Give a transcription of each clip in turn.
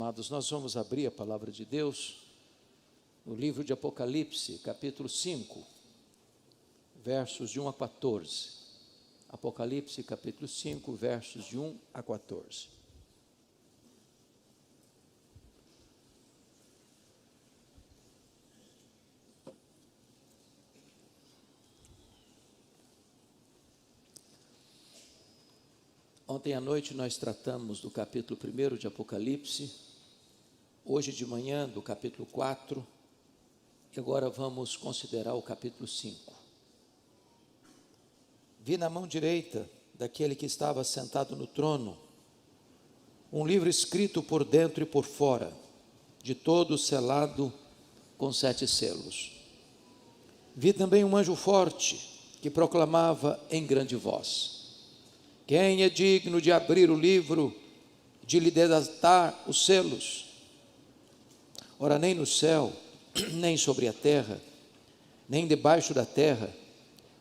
Amados, nós vamos abrir a palavra de Deus no livro de Apocalipse, capítulo 5, versos de 1 a 14. Apocalipse, capítulo 5, versos de 1 a 14. Ontem à noite nós tratamos do capítulo 1 de Apocalipse, hoje de manhã do capítulo 4, e agora vamos considerar o capítulo 5. Vi na mão direita daquele que estava sentado no trono, um livro escrito por dentro e por fora, de todo selado com 7 selos. Vi também um anjo forte que proclamava em grande voz: quem é digno de abrir o livro, de lhe desatar os selos? Ora, nem no céu, nem sobre a terra, nem debaixo da terra,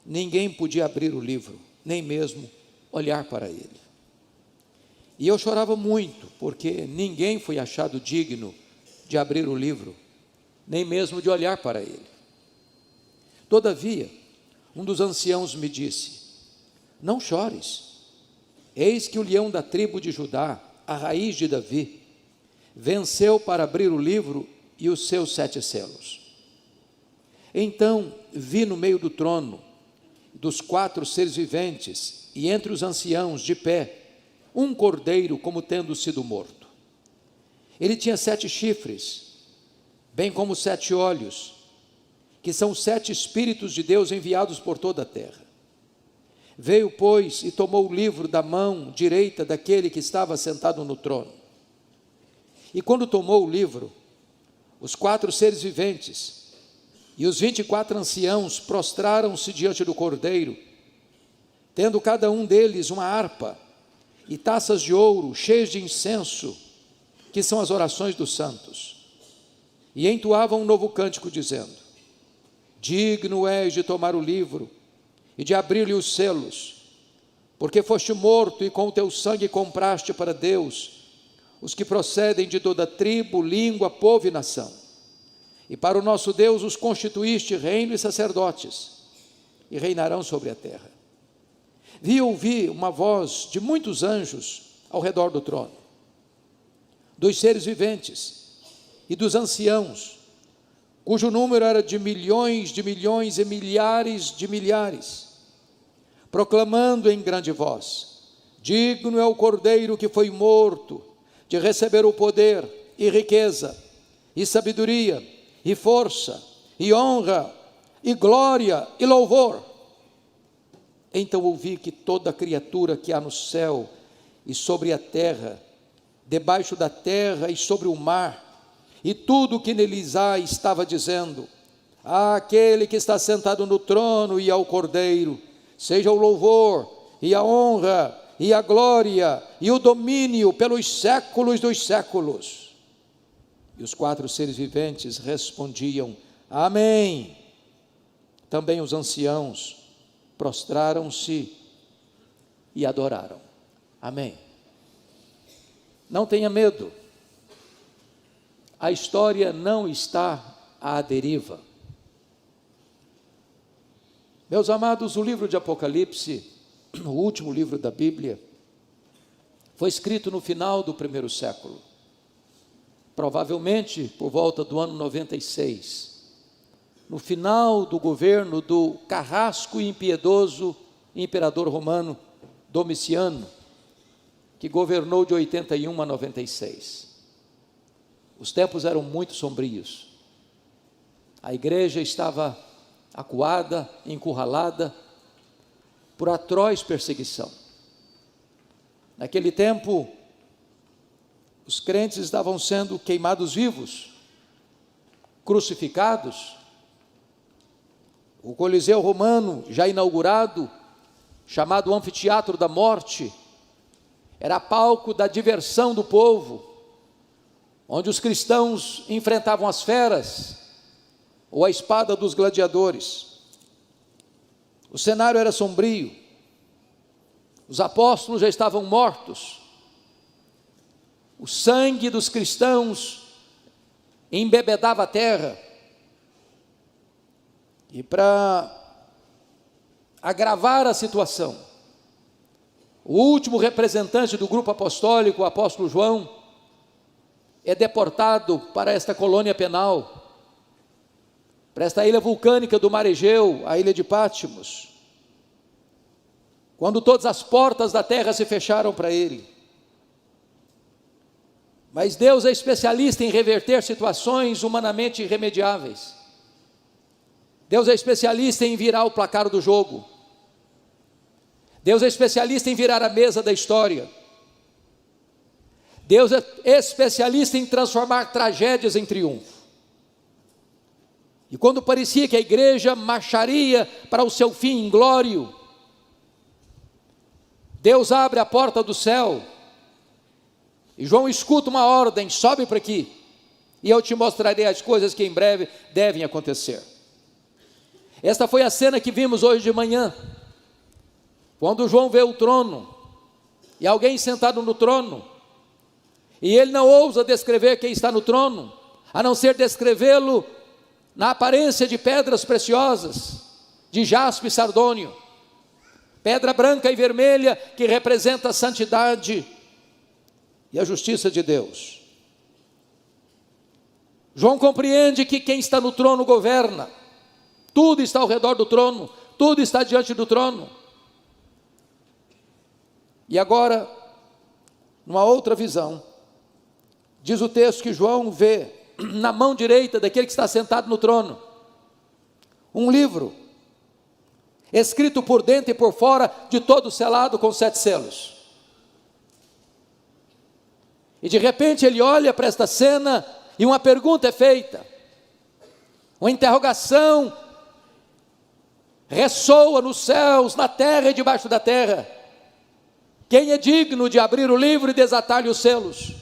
ninguém podia abrir o livro, nem mesmo olhar para ele. E eu chorava muito, porque ninguém foi achado digno de abrir o livro, nem mesmo de olhar para ele. Todavia, um dos anciãos me disse: não chores, eis que o leão da tribo de Judá, a raiz de Davi, venceu para abrir o livro e os seus 7 selos. Então vi no meio do trono, dos 4 seres viventes, e entre os anciãos de pé, um cordeiro como tendo sido morto. Ele tinha 7 chifres, bem como 7 olhos, que são 7 Espíritos de Deus enviados por toda a terra. Veio, pois, e tomou o livro da mão direita daquele que estava sentado no trono. E quando tomou o livro, os 4 seres viventes e os 24 anciãos prostraram-se diante do cordeiro, tendo cada um deles uma harpa e taças de ouro cheias de incenso, que são as orações dos santos. E entoavam um novo cântico, dizendo: digno és de tomar o livro e de abrir-lhe os selos, porque foste morto e com o teu sangue compraste para Deus os que procedem de toda tribo, língua, povo e nação. E para o nosso Deus os constituíste reino e sacerdotes, e reinarão sobre a terra. Vi e ouvi uma voz de muitos anjos ao redor do trono, dos seres viventes e dos anciãos, cujo número era de milhões e milhares de milhares, proclamando em grande voz: digno é o cordeiro que foi morto de receber o poder e riqueza, e sabedoria, e força, e honra, e glória, e louvor. Então ouvi que toda criatura que há no céu e sobre a terra, debaixo da terra e sobre o mar, e tudo o que neles há, estava dizendo: àquele que está sentado no trono e ao cordeiro, seja o louvor, e a honra, e a glória, e o domínio pelos séculos dos séculos. E os 4 seres viventes respondiam: amém. Também os anciãos prostraram-se e adoraram. Amém. Não tenha medo, a história não está à deriva. Meus amados, o livro de Apocalipse, o último livro da Bíblia, foi escrito no final do 1º século, provavelmente por volta do ano 96, no final do governo do carrasco e impiedoso imperador romano Domiciano, que governou de 81 a 96. Os tempos eram muito sombrios, a igreja estava acuada, encurralada por atroz perseguição. Naquele tempo, os crentes estavam sendo queimados vivos, crucificados. O Coliseu Romano, já inaugurado, chamado Anfiteatro da Morte, era palco da diversão do povo, onde os cristãos enfrentavam as feras ou a espada dos gladiadores. O cenário era sombrio, os apóstolos já estavam mortos, o sangue dos cristãos embebedava a terra. E para agravar a situação, o último representante do grupo apostólico, o apóstolo João, é deportado para esta colônia penal, para esta ilha vulcânica do mar Egeu, a ilha de Patmos, quando todas as portas da terra se fecharam para ele. Mas Deus é especialista em reverter situações humanamente irremediáveis. Deus é especialista em virar o placar do jogo. Deus é especialista em virar a mesa da história. Deus é especialista em transformar tragédias em triunfo. E quando parecia que a igreja marcharia para o seu fim inglório, Deus abre a porta do céu, e João escuta uma ordem: sobe para aqui, e eu te mostrarei as coisas que em breve devem acontecer. Esta foi a cena que vimos hoje de manhã, quando João vê o trono, e alguém sentado no trono, e ele não ousa descrever quem está no trono, a não ser descrevê-lo na aparência de pedras preciosas, de jaspe e sardônio, pedra branca e vermelha que representa a santidade e a justiça de Deus. João compreende que quem está no trono governa, tudo está ao redor do trono, tudo está diante do trono. E agora, numa outra visão, diz o texto que João vê na mão direita daquele que está sentado no trono um livro, escrito por dentro e por fora, de todo selado com 7 selos. E de repente ele olha para esta cena e uma pergunta é feita, uma interrogação ressoa nos céus, na terra e debaixo da terra: quem é digno de abrir o livro e desatar-lhe os selos?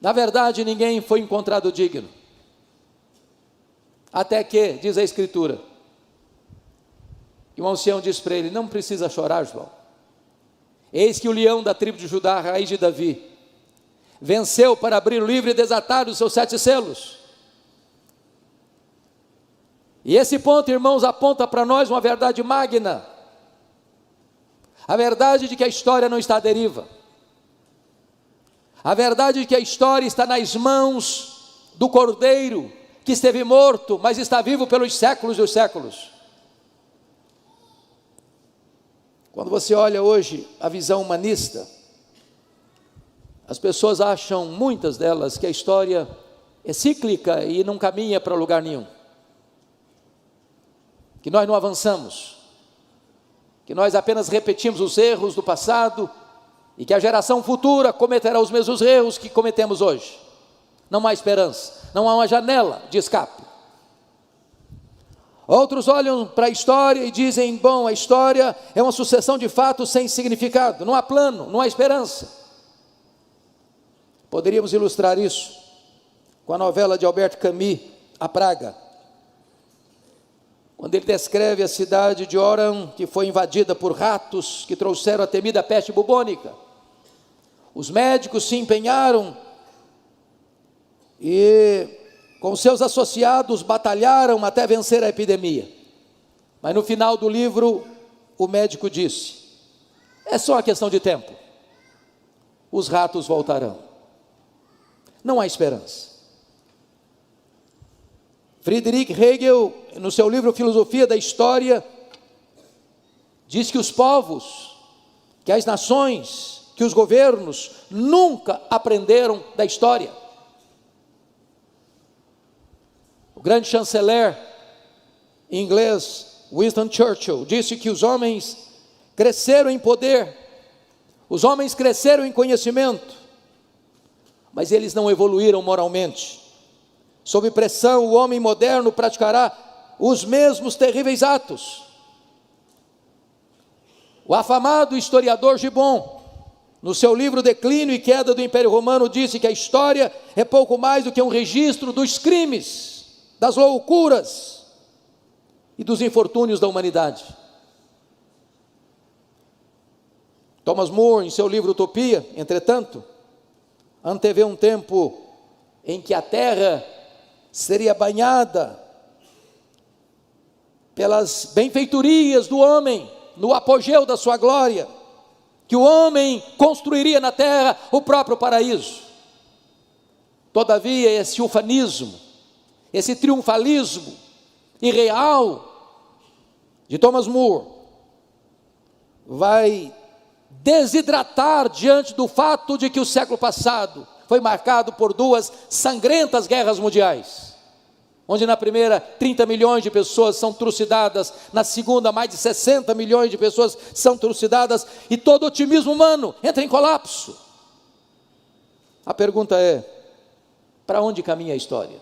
Na verdade, ninguém foi encontrado digno, até que, diz a Escritura, e o ancião diz para ele: não precisa chorar, João, eis que o leão da tribo de Judá, a raiz de Davi, venceu para abrir o livro e desatar os seus 7 selos. E esse ponto, irmãos, aponta para nós uma verdade magna, a verdade de que a história não está à deriva, a verdade de que a história está nas mãos do Cordeiro, que esteve morto, mas está vivo pelos séculos dos séculos. Quando você olha hoje a visão humanista, as pessoas acham, muitas delas, que a história é cíclica e não caminha para lugar nenhum, que nós não avançamos, que nós apenas repetimos os erros do passado e que a geração futura cometerá os mesmos erros que cometemos hoje. Não há esperança, não há uma janela de escape. Outros olham para a história e dizem: bom, a história é uma sucessão de fatos sem significado, não há plano, não há esperança. Poderíamos ilustrar isso com a novela de Albert Camus, A Praga, quando ele descreve a cidade de Oran, que foi invadida por ratos que trouxeram a temida peste bubônica. Os médicos se empenharam e, com seus associados, batalharam até vencer a epidemia. Mas no final do livro, o médico disse: é só uma questão de tempo, os ratos voltarão. Não há esperança. Friedrich Hegel, no seu livro Filosofia da História, diz que os povos, que as nações, que os governos nunca aprenderam da história. O grande chanceler inglês Winston Churchill disse que os homens cresceram em poder, os homens cresceram em conhecimento, mas eles não evoluíram moralmente. Sob pressão, o homem moderno praticará os mesmos terríveis atos. O afamado historiador Gibbon, no seu livro Declínio e Queda do Império Romano, disse que a história é pouco mais do que um registro dos crimes, das loucuras e dos infortúnios da humanidade. Thomas More, em seu livro Utopia, entretanto, antevê um tempo em que a terra seria banhada pelas benfeitorias do homem, no apogeu da sua glória, que o homem construiria na terra o próprio paraíso. Todavia, esse ufanismo, esse triunfalismo irreal de Thomas More vai desidratar diante do fato de que o século passado foi marcado por duas sangrentas guerras mundiais, onde na primeira 30 milhões de pessoas são trucidadas, na segunda mais de 60 milhões de pessoas são trucidadas, e todo otimismo humano entra em colapso. A pergunta é: para onde caminha a história?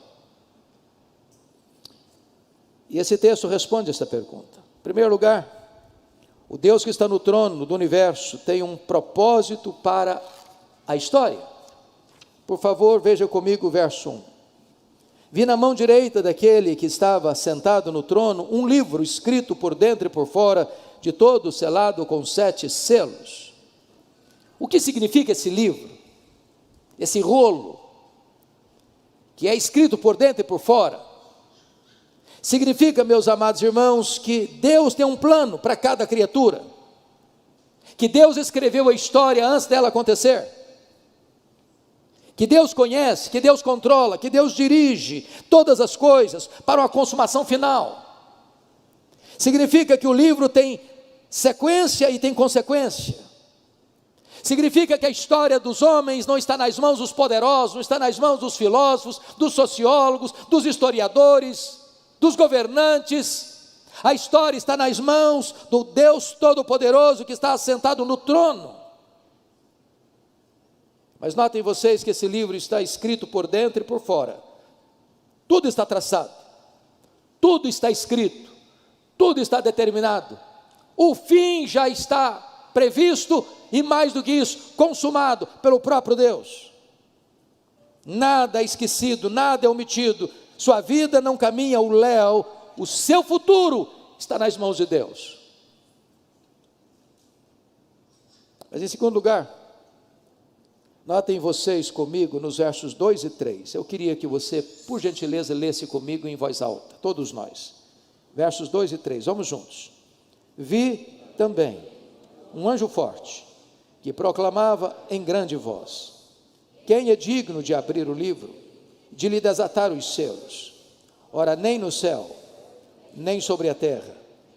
E esse texto responde essa pergunta. Em primeiro lugar, o Deus que está no trono do universo tem um propósito para a história. Por favor, veja comigo o verso 1. Vi na mão direita daquele que estava sentado no trono um livro escrito por dentro e por fora, de todo selado com 7 selos. O que significa esse livro? Esse rolo, que é escrito por dentro e por fora? Significa, meus amados irmãos, que Deus tem um plano para cada criatura, que Deus escreveu a história antes dela acontecer, que Deus conhece, que Deus controla, que Deus dirige todas as coisas para uma consumação final. Significa que o livro tem sequência e tem consequência. Significa que a história dos homens não está nas mãos dos poderosos, não está nas mãos dos filósofos, dos sociólogos, dos historiadores, dos governantes. A história está nas mãos do Deus Todo-Poderoso que está assentado no trono. Mas notem vocês que esse livro está escrito por dentro e por fora. Tudo está traçado, tudo está escrito, tudo está determinado. O fim já está previsto e, mais do que isso, consumado pelo próprio Deus. Nada é esquecido, nada é omitido. Sua vida não caminha ao léu, o seu futuro está nas mãos de Deus. Mas em segundo lugar, notem vocês comigo nos versos 2 e 3. Eu queria que você, por gentileza, lesse comigo em voz alta, todos nós. Versos 2 e 3, vamos juntos. Vi também um anjo forte, que proclamava em grande voz: quem é digno de abrir o livro, de lhe desatar os selos? Ora, nem no céu, nem sobre a terra,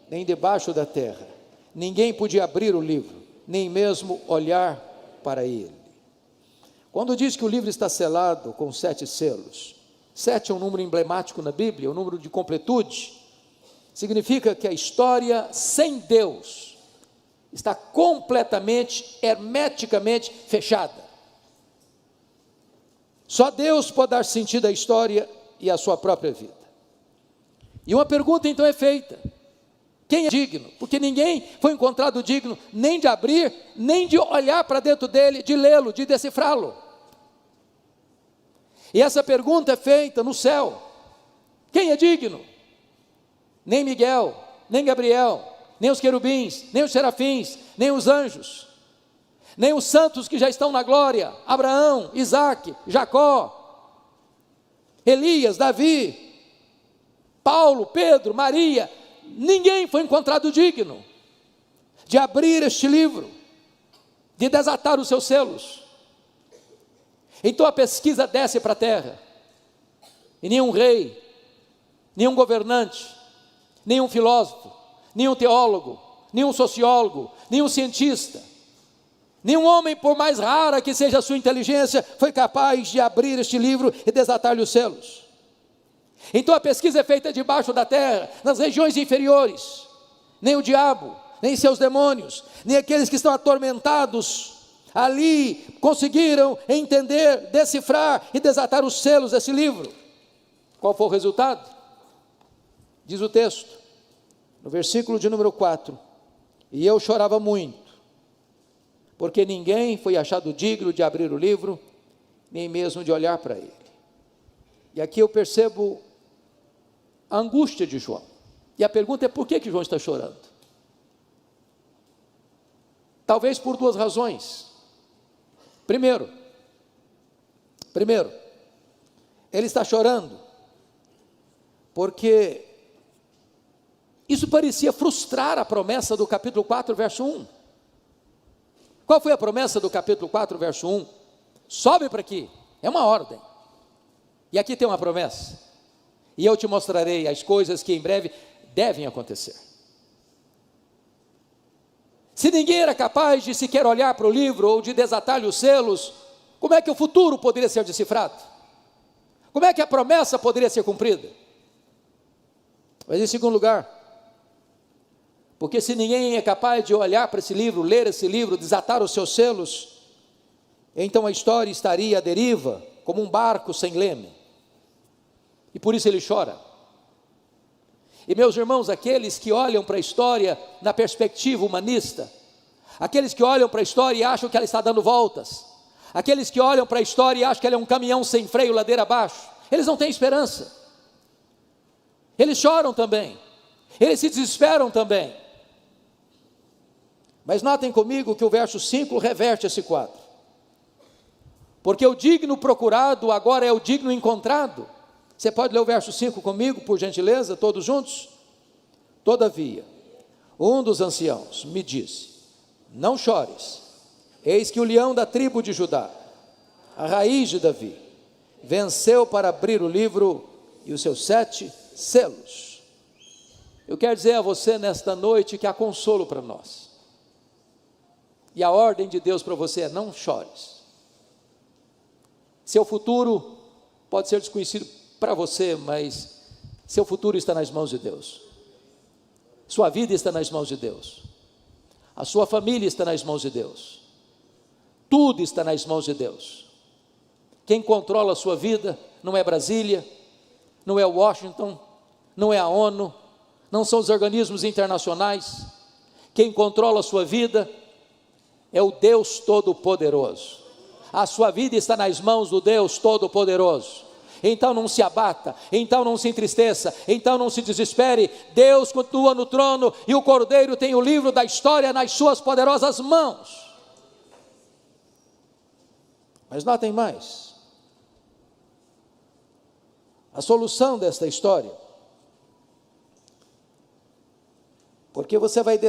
nem debaixo da terra, ninguém podia abrir o livro, nem mesmo olhar para ele. Quando diz que o livro está selado com 7 selos, 7 é um número emblemático na Bíblia, um número de completude. Significa que a história sem Deus está completamente, hermeticamente fechada. Só Deus pode dar sentido à história e à sua própria vida. E uma pergunta então é feita: quem é digno? Porque ninguém foi encontrado digno nem de abrir, nem de olhar para dentro dele, de lê-lo, de decifrá-lo. E essa pergunta é feita no céu: quem é digno? Nem Miguel, nem Gabriel, nem os querubins, nem os serafins, nem os anjos, nem os santos que já estão na glória, Abraão, Isaque, Jacó, Elias, Davi, Paulo, Pedro, Maria. Ninguém foi encontrado digno de abrir este livro, de desatar os seus selos. Então a pesquisa desce para a terra, e nenhum rei, nenhum governante, nenhum filósofo, nenhum teólogo, nenhum sociólogo, nenhum cientista, nenhum homem, por mais rara que seja a sua inteligência, foi capaz de abrir este livro e desatar-lhe os selos. Então a pesquisa é feita debaixo da terra, nas regiões inferiores. Nem o diabo, nem seus demônios, nem aqueles que estão atormentados ali conseguiram entender, decifrar e desatar os selos desse livro. Qual foi o resultado? Diz o texto, no versículo de número 4: e eu chorava muito, porque ninguém foi achado digno de abrir o livro, nem mesmo de olhar para ele. E aqui eu percebo a angústia de João. E a pergunta é: por que João está chorando? Talvez por duas razões. Primeiro, ele está chorando, porque isso parecia frustrar a promessa do capítulo 4, verso 1. Qual foi a promessa do capítulo 4, verso 1? Sobe para aqui, é uma ordem. E aqui tem uma promessa. E eu te mostrarei as coisas que em breve devem acontecer. Se ninguém era capaz de sequer olhar para o livro ou de desatar-lhe os selos, como é que o futuro poderia ser decifrado? Como é que a promessa poderia ser cumprida? Mas em segundo lugar, porque se ninguém é capaz de olhar para esse livro, ler esse livro, desatar os seus selos, então a história estaria à deriva, como um barco sem leme. E por isso ele chora. E meus irmãos, aqueles que olham para a história na perspectiva humanista, aqueles que olham para a história e acham que ela está dando voltas, aqueles que olham para a história e acham que ela é um caminhão sem freio, ladeira abaixo, eles não têm esperança. Eles choram também, eles se desesperam também. Mas notem comigo que o verso 5 reverte esse quadro. Porque o digno procurado agora é o digno encontrado. Você pode ler o verso 5 comigo, por gentileza, todos juntos? Todavia, um dos anciãos me disse: não chores, eis que o leão da tribo de Judá, a raiz de Davi, venceu para abrir o livro e os seus 7 selos. Eu quero dizer a você nesta noite que há consolo para nós. E a ordem de Deus para você é: não chores. Seu futuro pode ser desconhecido para você, mas seu futuro está nas mãos de Deus. Sua vida está nas mãos de Deus. A sua família está nas mãos de Deus. Tudo está nas mãos de Deus. Quem controla a sua vida não é Brasília, não é Washington, não é a ONU, não são os organismos internacionais. Quem controla a sua vida é o Deus Todo-Poderoso. A sua vida está nas mãos do Deus Todo-Poderoso. Então não se abata, então não se entristeça, então não se desespere. Deus continua no trono e o Cordeiro tem o livro da história nas suas poderosas mãos. Mas notem mais. A solução desta história, porque você vai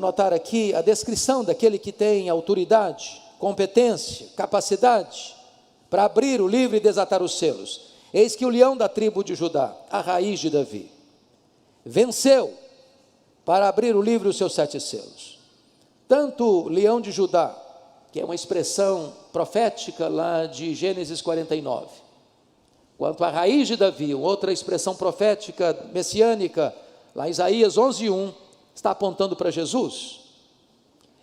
notar aqui a descrição daquele que tem autoridade, competência, capacidade para abrir o livro e desatar os selos. Eis que o leão da tribo de Judá, a raiz de Davi, venceu para abrir o livro e os seus 7 selos. Tanto o leão de Judá, que é uma expressão profética lá de Gênesis 49, quanto a raiz de Davi, outra expressão profética messiânica, lá em Isaías 11:1, está apontando para Jesus.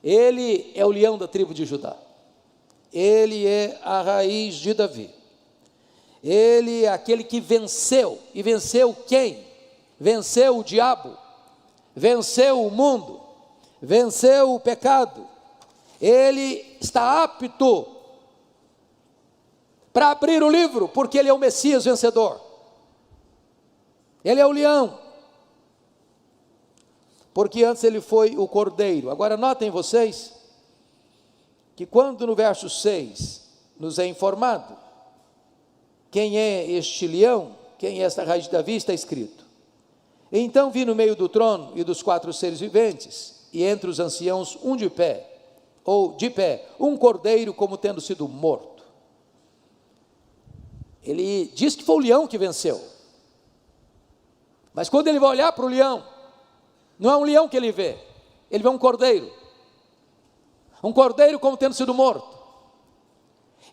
Ele é o leão da tribo de Judá. Ele é a raiz de Davi. Ele é aquele que venceu. E venceu quem? Venceu o diabo, venceu o mundo, venceu o pecado. Ele está apto para abrir o livro, porque ele é o Messias vencedor. Ele é o leão, porque antes ele foi o cordeiro. Agora notem vocês, que quando no verso 6 nos é informado quem é este leão, quem é esta raiz de Davi, está escrito: então vi no meio do trono e dos 4 seres viventes, e entre os anciãos um de pé, um cordeiro como tendo sido morto. Ele diz que foi o leão que venceu, mas quando ele vai olhar para o leão, não é um leão que ele vê um cordeiro como tendo sido morto.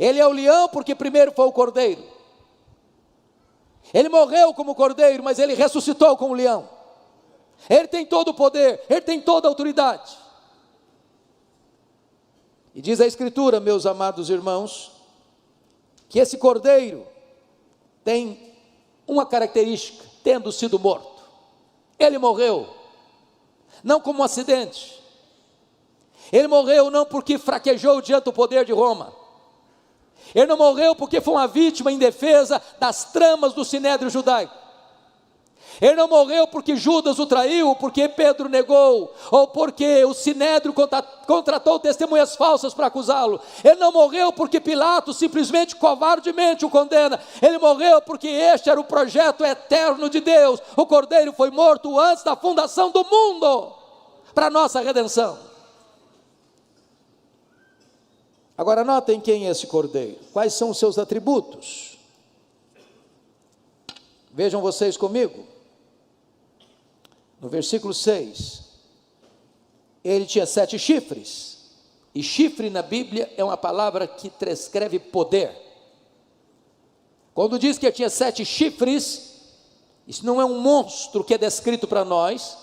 Ele é o leão porque primeiro foi o cordeiro. Ele morreu como cordeiro, mas ele ressuscitou como leão. Ele tem todo o poder, ele tem toda a autoridade. E diz a Escritura, meus amados irmãos, que esse cordeiro tem uma característica: tendo sido morto. Ele morreu não como um acidente. Ele morreu não porque fraquejou diante do poder de Roma. Ele não morreu porque foi uma vítima indefesa das tramas do sinédrio judaico. Ele não morreu porque Judas o traiu, porque Pedro negou, ou porque o Sinédrio contratou testemunhas falsas para acusá-lo. Ele não morreu porque Pilatos simplesmente covardemente o condena. Ele morreu porque este era o projeto eterno de Deus. O Cordeiro foi morto antes da fundação do mundo, para a nossa redenção. Agora notem quem é esse Cordeiro, quais são os seus atributos. Vejam vocês comigo. No versículo 6, ele tinha 7 chifres, e chifre na Bíblia é uma palavra que descreve poder. Quando diz que ele tinha 7 chifres, isso não é um monstro que é descrito para nós,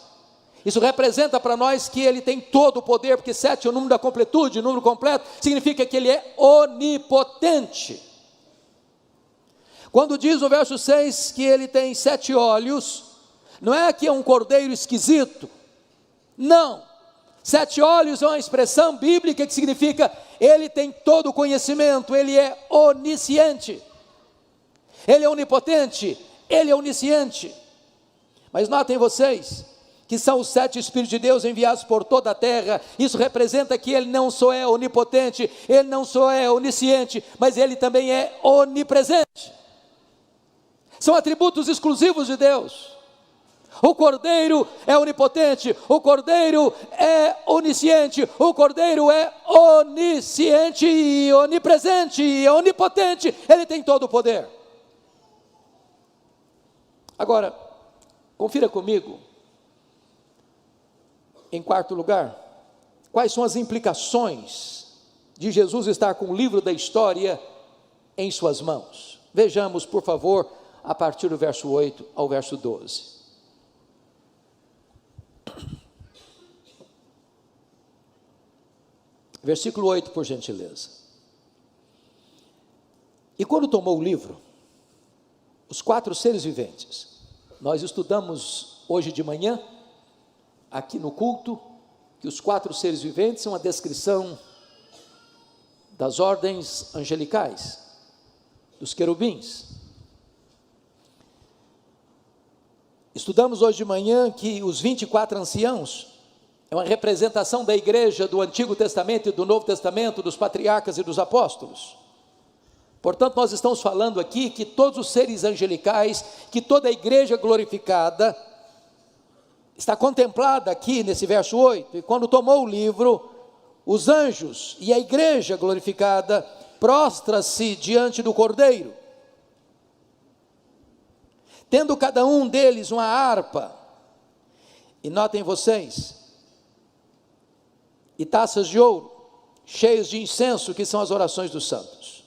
isso representa para nós que ele tem todo o poder, porque 7 é o número da completude, o número completo, significa que ele é onipotente. Quando diz no verso 6 que ele tem 7 olhos, não é que é um cordeiro esquisito, não. 7 olhos é uma expressão bíblica que significa ele tem todo o conhecimento, ele é onisciente, ele é onipotente, ele é onisciente. Mas notem vocês que são os 7 Espíritos de Deus enviados por toda a terra. Isso representa que ele não só é onipotente, ele não só é onisciente, mas ele também é onipresente. São atributos exclusivos de Deus. O Cordeiro é onipotente, o Cordeiro é onisciente, o Cordeiro é onisciente e onipresente e onipotente, ele tem todo o poder. Agora, confira comigo, em quarto lugar, quais são as implicações de Jesus estar com o livro da história em suas mãos. Vejamos, por favor, a partir do verso 8 ao verso 12. Versículo 8, por gentileza. E quando tomou o livro, os 4 seres viventes, nós estudamos hoje de manhã, aqui no culto, que os 4 seres viventes são a descrição das ordens angelicais, dos querubins. Estudamos hoje de manhã que os 24 anciãos é uma representação da igreja do Antigo Testamento e do Novo Testamento, dos patriarcas e dos apóstolos. Portanto, nós estamos falando aqui que todos os seres angelicais, que toda a igreja glorificada, está contemplada aqui nesse verso 8, e quando tomou o livro, os anjos e a igreja glorificada prostra-se diante do Cordeiro, tendo cada um deles uma harpa, e notem vocês, e taças de ouro, cheios de incenso, que são as orações dos santos.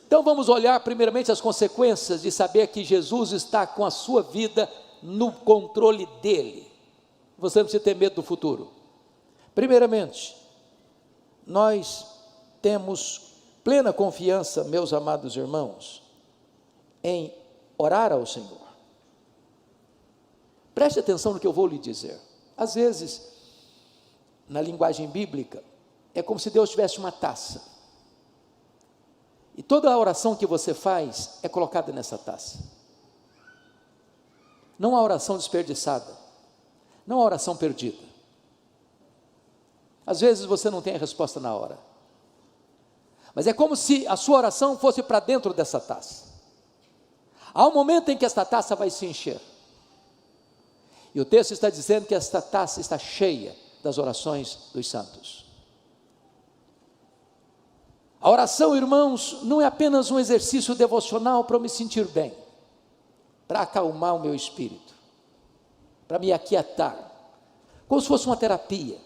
Então vamos olhar primeiramente as consequências de saber que Jesus está com a sua vida no controle dele. Você não precisa ter medo do futuro. Primeiramente, nós temos plena confiança, meus amados irmãos, em orar ao Senhor. Preste atenção no que eu vou lhe dizer. Às vezes, na linguagem bíblica, é como se Deus tivesse uma taça, e toda a oração que você faz é colocada nessa taça. Não há oração desperdiçada, não há oração perdida. Às vezes você não tem a resposta na hora, mas é como se a sua oração fosse para dentro dessa taça. Há um momento em que esta taça vai se encher, e o texto está dizendo que esta taça está cheia das orações dos santos. A oração, irmãos, não é apenas um exercício devocional para eu me sentir bem, para acalmar o meu espírito, para me aquietar, como se fosse uma terapia.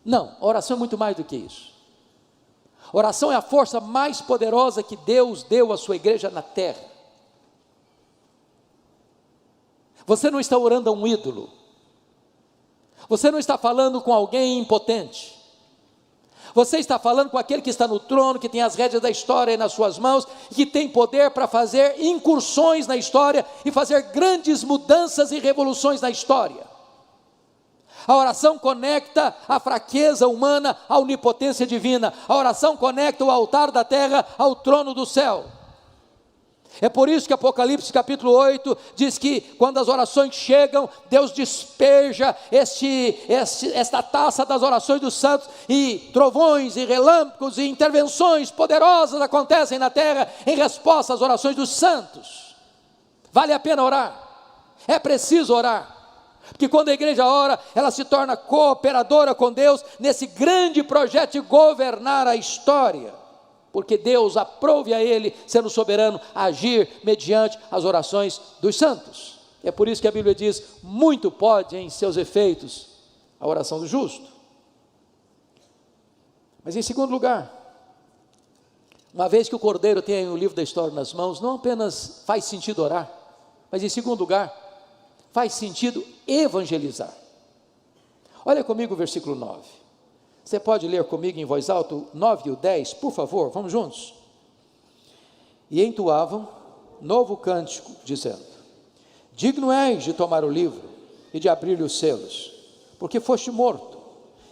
Não, a oração é muito mais do que isso. A oração é a força mais poderosa que Deus deu à sua igreja na terra. Você não está orando a um ídolo, você não está falando com alguém impotente, você está falando com aquele que está no trono, que tem as rédeas da história nas suas mãos, que tem poder para fazer incursões na história e fazer grandes mudanças e revoluções na história. A oração conecta a fraqueza humana à onipotência divina. A oração conecta o altar da terra ao trono do céu. É por isso que Apocalipse capítulo 8 diz que quando as orações chegam, Deus despeja esta taça das orações dos santos, e trovões e relâmpagos e intervenções poderosas acontecem na terra em resposta às orações dos santos. Vale a pena orar, é preciso orar, porque quando a igreja ora, ela se torna cooperadora com Deus nesse grande projeto de governar a história, porque Deus aprove a Ele, sendo soberano, agir mediante as orações dos santos. É por isso que a Bíblia diz: muito pode em seus efeitos a oração do justo. Mas em segundo lugar, uma vez que o Cordeiro tem o livro da história nas mãos, não apenas faz sentido orar, mas em segundo lugar, faz sentido evangelizar. Olha comigo o versículo 9. Você pode ler comigo em voz alta o 9 e o 10, por favor, vamos juntos. E entoavam novo cântico, dizendo: digno és de tomar o livro e de abrir-lhe os selos, porque foste morto,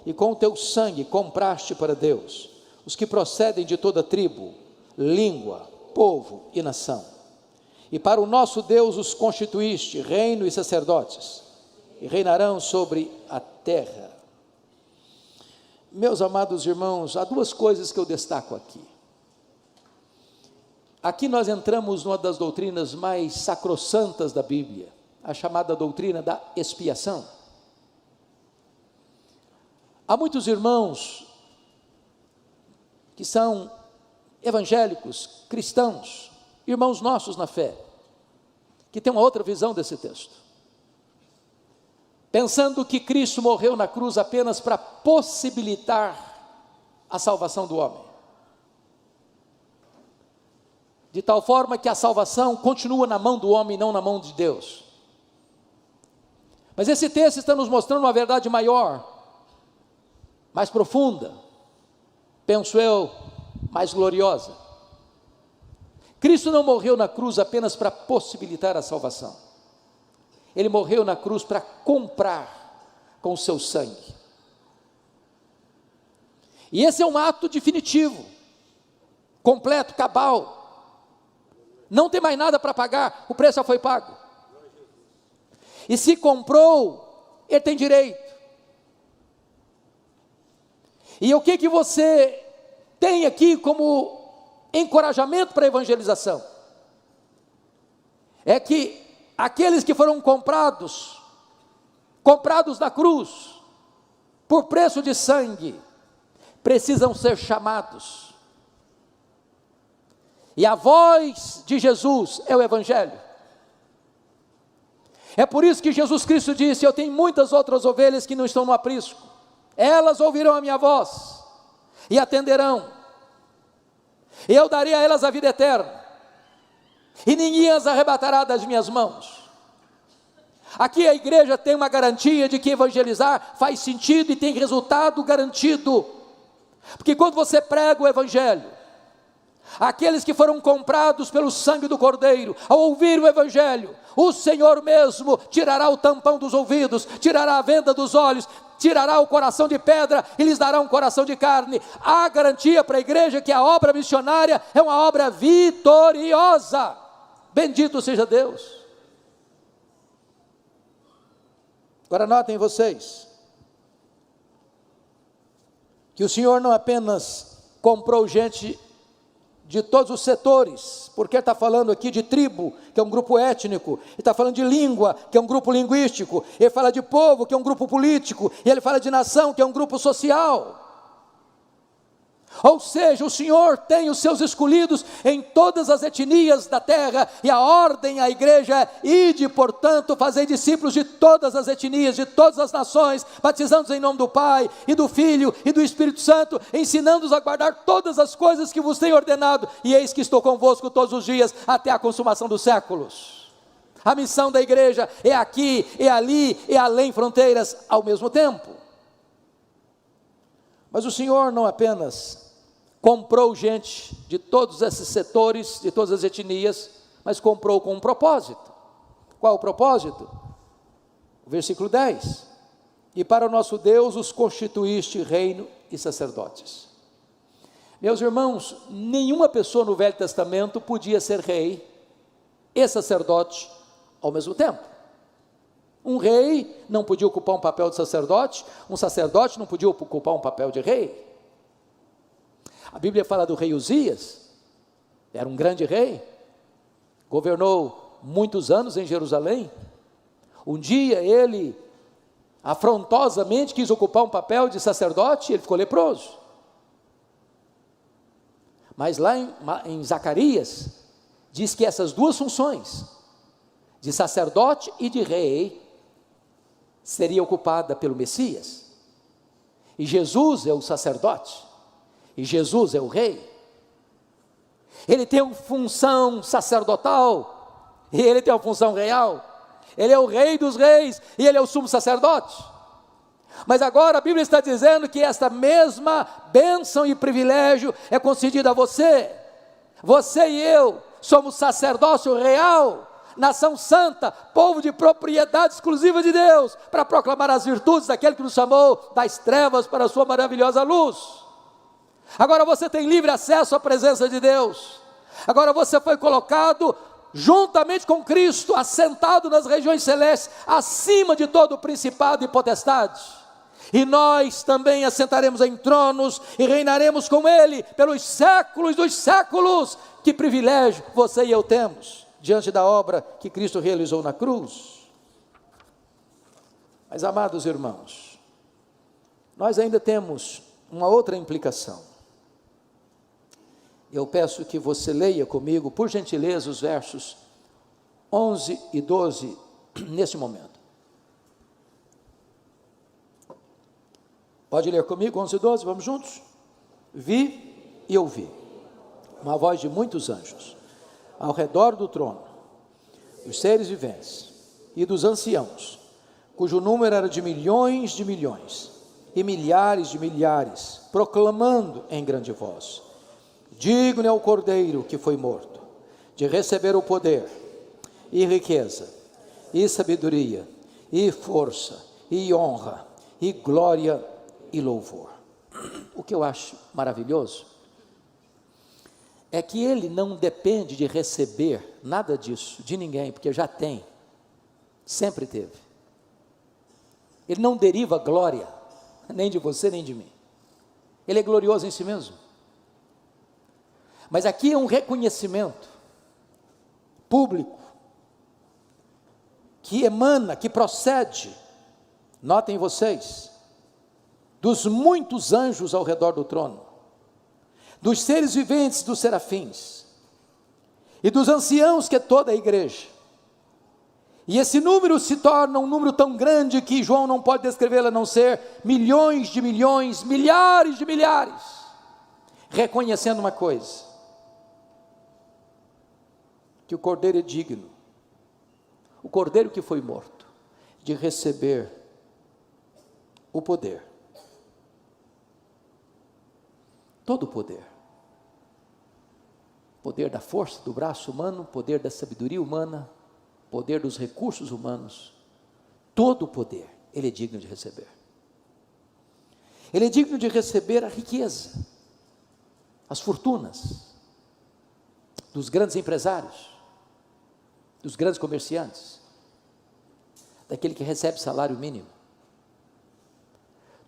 e com o teu sangue compraste para Deus os que procedem de toda tribo, língua, povo e nação. E para o nosso Deus os constituíste reino e sacerdotes, e reinarão sobre a terra. Meus amados irmãos, há duas coisas que eu destaco aqui. Aqui nós entramos numa das doutrinas mais sacrossantas da Bíblia, a chamada doutrina da expiação. Há muitos irmãos que são evangélicos, cristãos, irmãos nossos na fé, que têm uma outra visão desse texto, pensando que Cristo morreu na cruz apenas para possibilitar a salvação do homem, de tal forma que a salvação continua na mão do homem e não na mão de Deus. Mas esse texto está nos mostrando uma verdade maior, mais profunda, penso eu, mais gloriosa. Cristo não morreu na cruz apenas para possibilitar a salvação. Ele morreu na cruz para comprar com o seu sangue. E esse é um ato definitivo, completo, cabal. Não tem mais nada para pagar, o preço já foi pago. E se comprou, ele tem direito. E o que você tem aqui como encorajamento para a evangelização? É que aqueles que foram comprados na cruz, por preço de sangue, precisam ser chamados. E a voz de Jesus é o Evangelho. É por isso que Jesus Cristo disse: eu tenho muitas outras ovelhas que não estão no aprisco, elas ouvirão a minha voz e atenderão, e eu darei a elas a vida eterna, e ninguém as arrebatará das minhas mãos. Aqui a igreja tem uma garantia de que evangelizar faz sentido e tem resultado garantido, porque quando você prega o Evangelho, aqueles que foram comprados pelo sangue do Cordeiro, ao ouvir o Evangelho, o Senhor mesmo tirará o tampão dos ouvidos, tirará a venda dos olhos, tirará o coração de pedra e lhes dará um coração de carne. Há garantia para a igreja que a obra missionária é uma obra vitoriosa. Bendito seja Deus. Agora notem vocês, que o Senhor não apenas comprou gente de todos os setores, porque ele está falando aqui de tribo, que é um grupo étnico, ele está falando de língua, que é um grupo linguístico, ele fala de povo, que é um grupo político, e ele fala de nação, que é um grupo social. Ou seja, o Senhor tem os seus escolhidos em todas as etnias da terra, e a ordem à igreja é: ide, portanto, fazei discípulos de todas as etnias, de todas as nações, batizando-os em nome do Pai, e do Filho, e do Espírito Santo, ensinando-os a guardar todas as coisas que vos tenho ordenado, e eis que estou convosco todos os dias, até a consumação dos séculos. A missão da igreja é aqui, é ali, é além fronteiras ao mesmo tempo. Mas o Senhor não apenas comprou gente de todos esses setores, de todas as etnias, mas comprou com um propósito. Qual o propósito? O versículo 10: e para o nosso Deus os constituíste reino e sacerdotes. Meus irmãos, nenhuma pessoa no Velho Testamento podia ser rei e sacerdote ao mesmo tempo. Um rei não podia ocupar um papel de sacerdote, um sacerdote não podia ocupar um papel de rei. A Bíblia fala do rei Uzias, era um grande rei, governou muitos anos em Jerusalém. Um dia ele afrontosamente quis ocupar um papel de sacerdote e ele ficou leproso. Mas lá em Zacarias, diz que essas duas funções, de sacerdote e de rei, seria ocupada pelo Messias. E Jesus é o sacerdote, e Jesus é o rei. Ele tem uma função sacerdotal, e ele tem uma função real. Ele é o rei dos reis, e ele é o sumo sacerdote. Mas agora a Bíblia está dizendo que esta mesma bênção e privilégio é concedida a você. Você e eu somos sacerdócio real, nação santa, povo de propriedade exclusiva de Deus, para proclamar as virtudes daquele que nos chamou das trevas para a sua maravilhosa luz. Agora você tem livre acesso à presença de Deus. Agora você foi colocado juntamente com Cristo, assentado nas regiões celestes, acima de todo o principado e potestade. E nós também assentaremos em tronos e reinaremos com Ele pelos séculos dos séculos. Que privilégio você e eu temos diante da obra que Cristo realizou na cruz. Mas, amados irmãos, nós ainda temos uma outra implicação. Eu peço que você leia comigo, por gentileza, os versos 11 e 12, neste momento. Pode ler comigo, 11 e 12, vamos juntos? Vi e ouvi uma voz de muitos anjos, ao redor do trono, dos seres viventes e dos anciãos, cujo número era de milhões e milhares de milhares, proclamando em grande voz: digno é o Cordeiro que foi morto, de receber o poder, e riqueza, e sabedoria, e força, e honra, e glória, e louvor. O que eu acho maravilhoso é que ele não depende de receber nada disso, de ninguém, porque já tem, sempre teve. Ele não deriva glória, nem de você, nem de mim. Ele é glorioso em si mesmo. Mas aqui é um reconhecimento público, que emana, que procede, notem vocês, dos muitos anjos ao redor do trono, dos seres viventes, dos serafins, e dos anciãos, que é toda a igreja. E esse número se torna um número tão grande que João não pode descrevê-lo a não ser milhões de milhões, milhares de milhares, reconhecendo uma coisa: que o Cordeiro é digno, o Cordeiro que foi morto, de receber o poder, todo o poder, poder da força do braço humano, poder da sabedoria humana, poder dos recursos humanos, todo o poder, ele é digno de receber. Ele é digno de receber a riqueza, as fortunas dos grandes empresários, dos grandes comerciantes, daquele que recebe salário mínimo,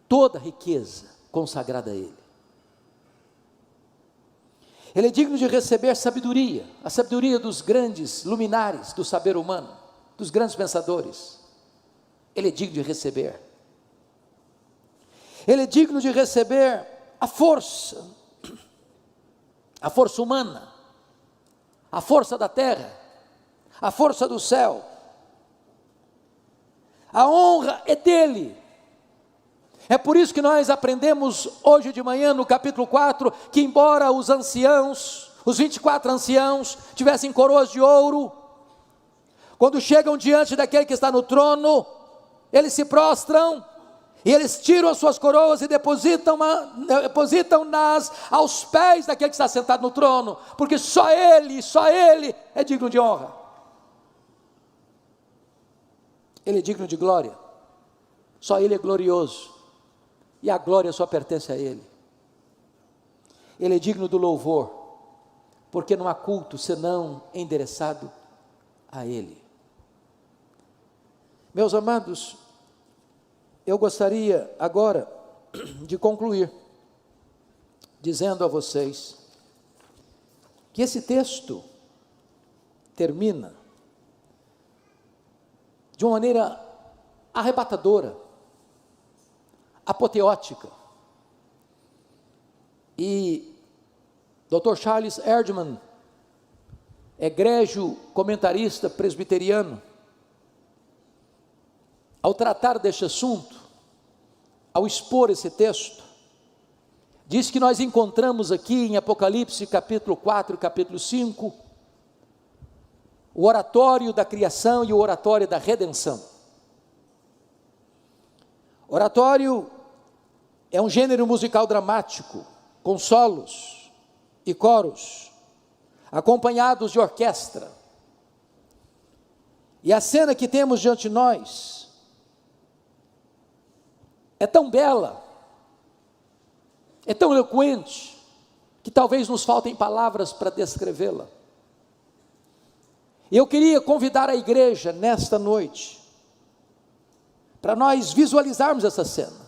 toda a riqueza consagrada a ele. Ele é digno de receber sabedoria, a sabedoria dos grandes luminares do saber humano, dos grandes pensadores. Ele é digno de receber. Ele é digno de receber a força humana, a força da terra, a força do céu. A honra é dele. É por isso que nós aprendemos hoje de manhã no capítulo 4, que embora os anciãos, os 24 anciãos, tivessem coroas de ouro, quando chegam diante daquele que está no trono, eles se prostram, e eles tiram as suas coroas e depositam-nas aos pés daquele que está sentado no trono, porque só ele é digno de honra. Ele é digno de glória, só ele é glorioso, e a glória só pertence a ele. Ele é digno do louvor, porque não há culto senão endereçado a Ele. Meus amados, eu gostaria agora de concluir dizendo a vocês que esse texto termina de uma maneira arrebatadora, apoteótica. E Dr. Charles Erdman, egrégio comentarista presbiteriano, ao tratar deste assunto, ao expor esse texto, diz que nós encontramos aqui em Apocalipse capítulo 4 e capítulo 5, o oratório da criação e o oratório da redenção. Oratório é um gênero musical dramático, com solos e coros, acompanhados de orquestra. E a cena que temos diante de nós é tão bela, é tão eloquente, que talvez nos faltem palavras para descrevê-la. Eu queria convidar a igreja nesta noite, para nós visualizarmos essa cena.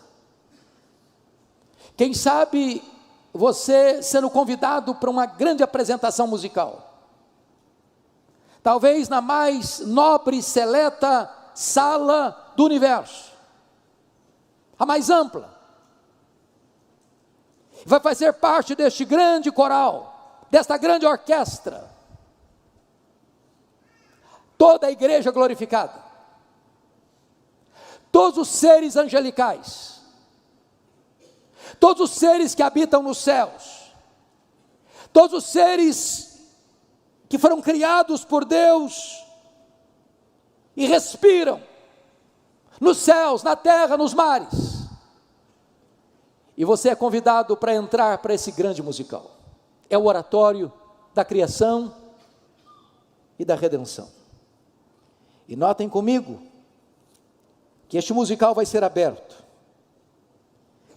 Quem sabe você sendo convidado para uma grande apresentação musical, talvez na mais nobre e seleta sala do universo, a mais ampla, vai fazer parte deste grande coral, desta grande orquestra, toda a igreja glorificada, todos os seres angelicais, todos os seres que habitam nos céus, todos os seres que foram criados por Deus e respiram nos céus, na terra, nos mares. E você é convidado para entrar para esse grande musical. É o oratório da criação e da redenção. E notem comigo que este musical vai ser aberto.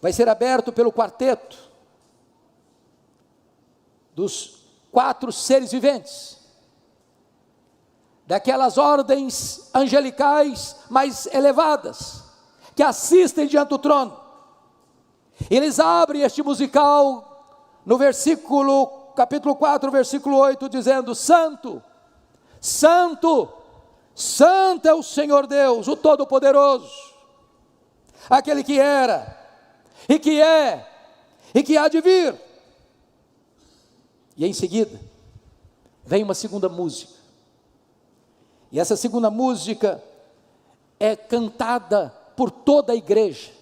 Vai ser aberto pelo quarteto dos 4 seres viventes, daquelas ordens angelicais mais elevadas, que assistem diante do trono. Eles abrem este musical no capítulo 4, versículo 8, dizendo: Santo, Santo, Santo é o Senhor Deus, o Todo-Poderoso, aquele que era, e que é, e que há de vir. E em seguida, vem uma segunda música, e essa segunda música é cantada por toda a igreja,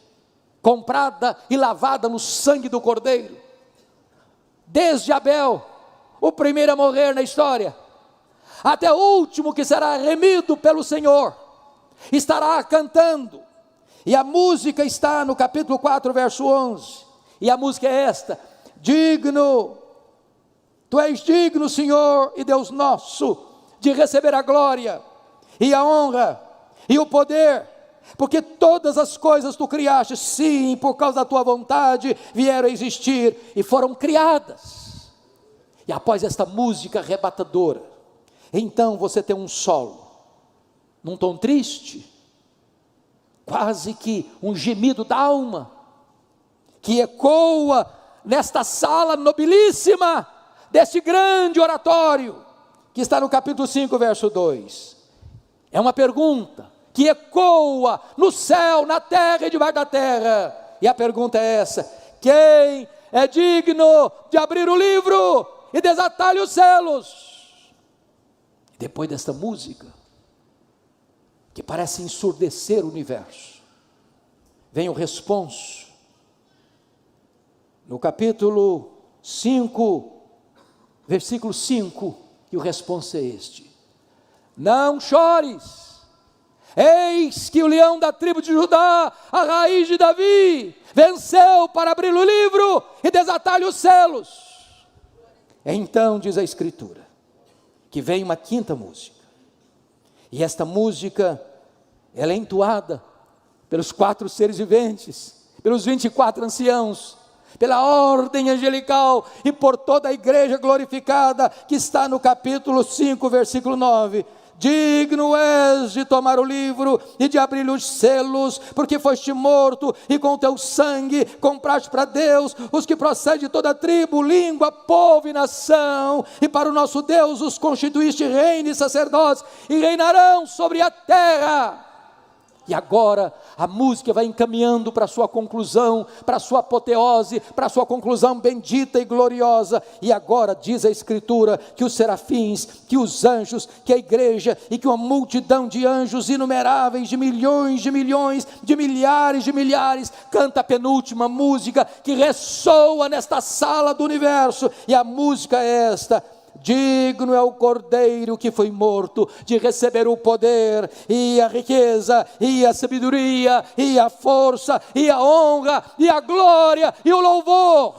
comprada e lavada no sangue do Cordeiro, desde Abel, o primeiro a morrer na história, até o último que será remido pelo Senhor, estará cantando. E a música está no capítulo 4, verso 11, e a música é esta: digno, tu és digno, Senhor e Deus nosso, de receber a glória, e a honra, e o poder, porque todas as coisas tu criaste, sim, por causa da tua vontade, vieram a existir, e foram criadas. E após esta música arrebatadora, então você tem um solo, num tom triste, quase que um gemido da alma, que ecoa nesta sala nobilíssima, deste grande oratório, que está no capítulo 5, verso 2, é uma pergunta, que ecoa no céu, na terra e debaixo da terra, e a pergunta é essa: quem é digno de abrir o livro e desatar-lhe os selos? Depois desta música, que parece ensurdecer o universo, vem o responso, no capítulo 5, versículo 5, e o responso é este: não chores, eis que o leão da tribo de Judá, a raiz de Davi, venceu para abrir o livro e desatar-lhe os selos. Então diz a Escritura, que vem uma quinta música, e esta música, ela é entoada pelos 4 seres viventes, pelos 24 anciãos, pela ordem angelical e por toda a igreja glorificada, que está no capítulo 5, versículo 9, digno és de tomar o livro e de abrir os selos, porque foste morto e com teu sangue compraste para Deus os que procedem de toda tribo, língua, povo e nação, e para o nosso Deus os constituíste reino e sacerdotes, e reinarão sobre a terra. E agora a música vai encaminhando para a sua conclusão, para a sua apoteose, para a sua conclusão bendita e gloriosa. E agora diz a Escritura que os serafins, que os anjos, que a igreja e que uma multidão de anjos inumeráveis, de milhões, de milhares, canta a penúltima música que ressoa nesta sala do universo. E a música é esta: digno é o Cordeiro que foi morto de receber o poder e a riqueza e a sabedoria e a força e a honra e a glória e o louvor.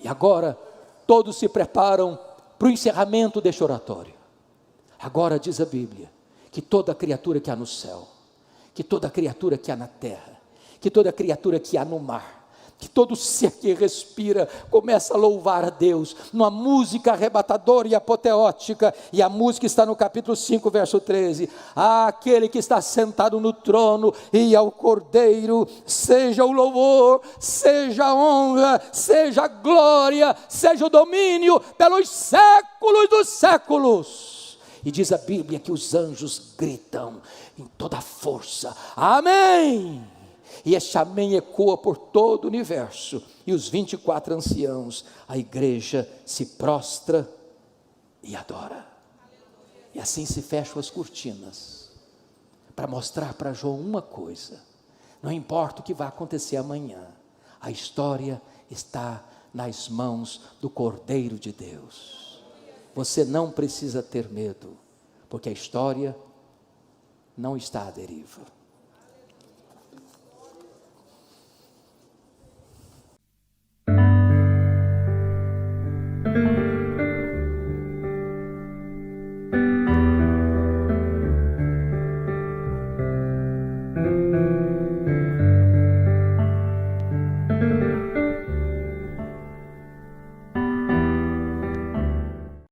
E agora todos se preparam para o encerramento deste oratório. Agora diz a Bíblia que toda criatura que há no céu, que toda criatura que há na terra, que toda criatura que há no mar, que todo ser que respira começa a louvar a Deus, numa música arrebatadora e apoteótica. E a música está no capítulo 5, verso 13. Aquele que está sentado no trono e ao Cordeiro, seja o louvor, seja a honra, seja a glória, seja o domínio pelos séculos dos séculos. E diz a Bíblia que os anjos gritam em toda a força: amém! E este amém ecoa por todo o universo, e os 24 anciãos, a igreja se prostra e adora. E assim se fecham as cortinas, para mostrar para João uma coisa: não importa o que vai acontecer amanhã, a história está nas mãos do Cordeiro de Deus. Você não precisa ter medo, porque a história não está à deriva.